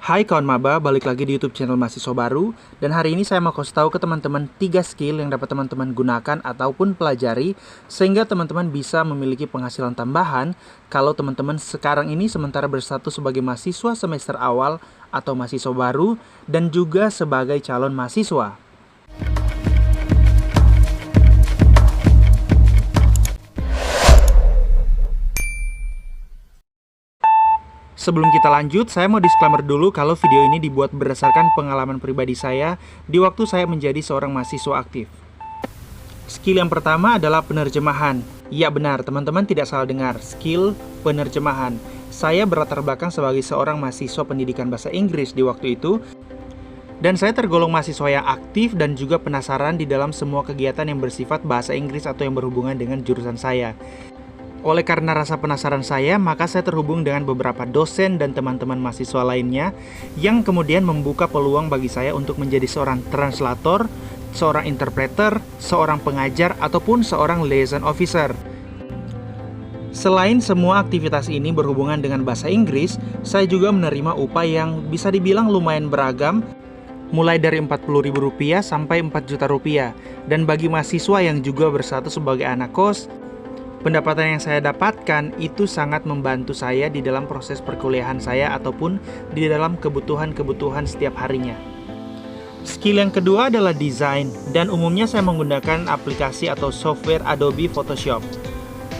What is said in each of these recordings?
Hai kawan maba, balik lagi di YouTube channel Mahasiswa Baru. Dan hari ini saya mau kasih tahu ke teman-teman 3 skill yang dapat teman-teman gunakan ataupun pelajari sehingga teman-teman bisa memiliki penghasilan tambahan kalau teman-teman sekarang ini sementara berstatus sebagai mahasiswa semester awal atau mahasiswa baru dan juga sebagai calon mahasiswa. Sebelum kita lanjut, saya mau disclaimer dulu kalau video ini dibuat berdasarkan pengalaman pribadi saya di waktu saya menjadi seorang mahasiswa aktif. Skill yang pertama adalah penerjemahan. Ya benar, teman-teman tidak salah dengar, skill penerjemahan. Saya berlatar belakang sebagai seorang mahasiswa pendidikan bahasa Inggris di waktu itu, dan saya tergolong mahasiswa yang aktif dan juga penasaran di dalam semua kegiatan yang bersifat bahasa Inggris atau yang berhubungan dengan jurusan saya. Oleh karena rasa penasaran saya, maka saya terhubung dengan beberapa dosen dan teman-teman mahasiswa lainnya yang kemudian membuka peluang bagi saya untuk menjadi seorang translator, seorang interpreter, seorang pengajar, ataupun seorang liaison officer. Selain semua aktivitas ini berhubungan dengan bahasa Inggris, saya juga menerima upah yang bisa dibilang lumayan beragam, mulai dari Rp40.000 sampai Rp4.000.000. Dan bagi mahasiswa yang juga berstatus sebagai anak kos, pendapatan yang saya dapatkan itu sangat membantu saya di dalam proses perkuliahan saya ataupun di dalam kebutuhan-kebutuhan setiap harinya. Skill yang kedua adalah desain, dan umumnya saya menggunakan aplikasi atau software Adobe Photoshop.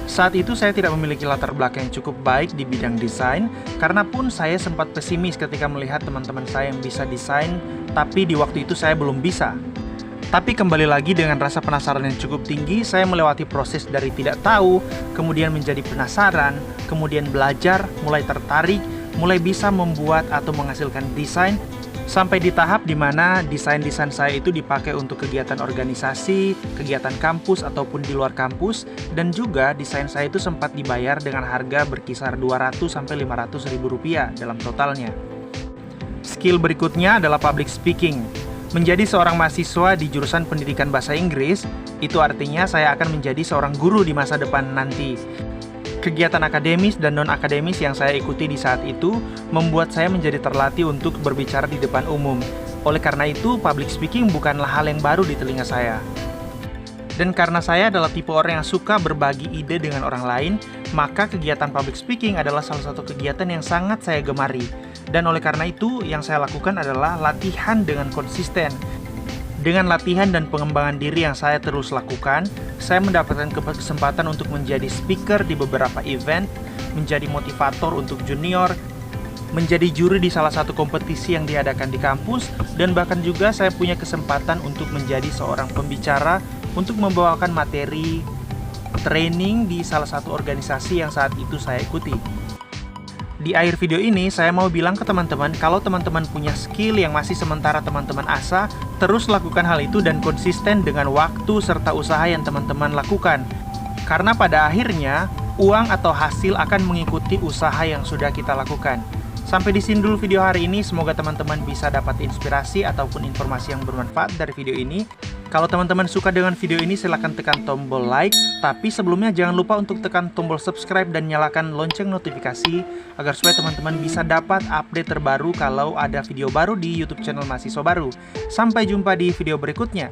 Saat itu saya tidak memiliki latar belakang yang cukup baik di bidang desain, karena pun saya sempat pesimis ketika melihat teman-teman saya yang bisa desain, tapi di waktu itu saya belum bisa. Tapi kembali lagi dengan rasa penasaran yang cukup tinggi, saya melewati proses dari tidak tahu, kemudian menjadi penasaran, kemudian belajar, mulai tertarik, mulai bisa membuat atau menghasilkan desain, sampai di tahap di mana desain-desain saya itu dipakai untuk kegiatan organisasi, kegiatan kampus ataupun di luar kampus, dan juga desain saya itu sempat dibayar dengan harga berkisar Rp200-Rp500.000 dalam totalnya. Skill berikutnya adalah public speaking. Menjadi seorang mahasiswa di jurusan pendidikan bahasa Inggris, itu artinya saya akan menjadi seorang guru di masa depan nanti. Kegiatan akademis dan non-akademis yang saya ikuti di saat itu membuat saya menjadi terlatih untuk berbicara di depan umum. Oleh karena itu, public speaking bukanlah hal yang baru di telinga saya. Dan karena saya adalah tipe orang yang suka berbagi ide dengan orang lain, maka kegiatan public speaking adalah salah satu kegiatan yang sangat saya gemari. Dan oleh karena itu, yang saya lakukan adalah latihan dengan konsisten. Dengan latihan dan pengembangan diri yang saya terus lakukan, saya mendapatkan kesempatan untuk menjadi speaker di beberapa event, menjadi motivator untuk junior, menjadi juri di salah satu kompetisi yang diadakan di kampus, dan bahkan juga saya punya kesempatan untuk menjadi seorang pembicara untuk membawakan materi training di salah satu organisasi yang saat itu saya ikuti. Di akhir video ini, saya mau bilang ke teman-teman kalau teman-teman punya skill yang masih sementara teman-teman asah, terus lakukan hal itu dan konsisten dengan waktu serta usaha yang teman-teman lakukan. Karena pada akhirnya, uang atau hasil akan mengikuti usaha yang sudah kita lakukan. Sampai di sini dulu video hari ini, semoga teman-teman bisa dapat inspirasi ataupun informasi yang bermanfaat dari video ini. Kalau teman-teman suka dengan video ini, silahkan tekan tombol like. Tapi sebelumnya jangan lupa untuk tekan tombol subscribe dan nyalakan lonceng notifikasi agar supaya teman-teman bisa dapat update terbaru kalau ada video baru di YouTube channel Mahasiswa Baru. Sampai jumpa di video berikutnya.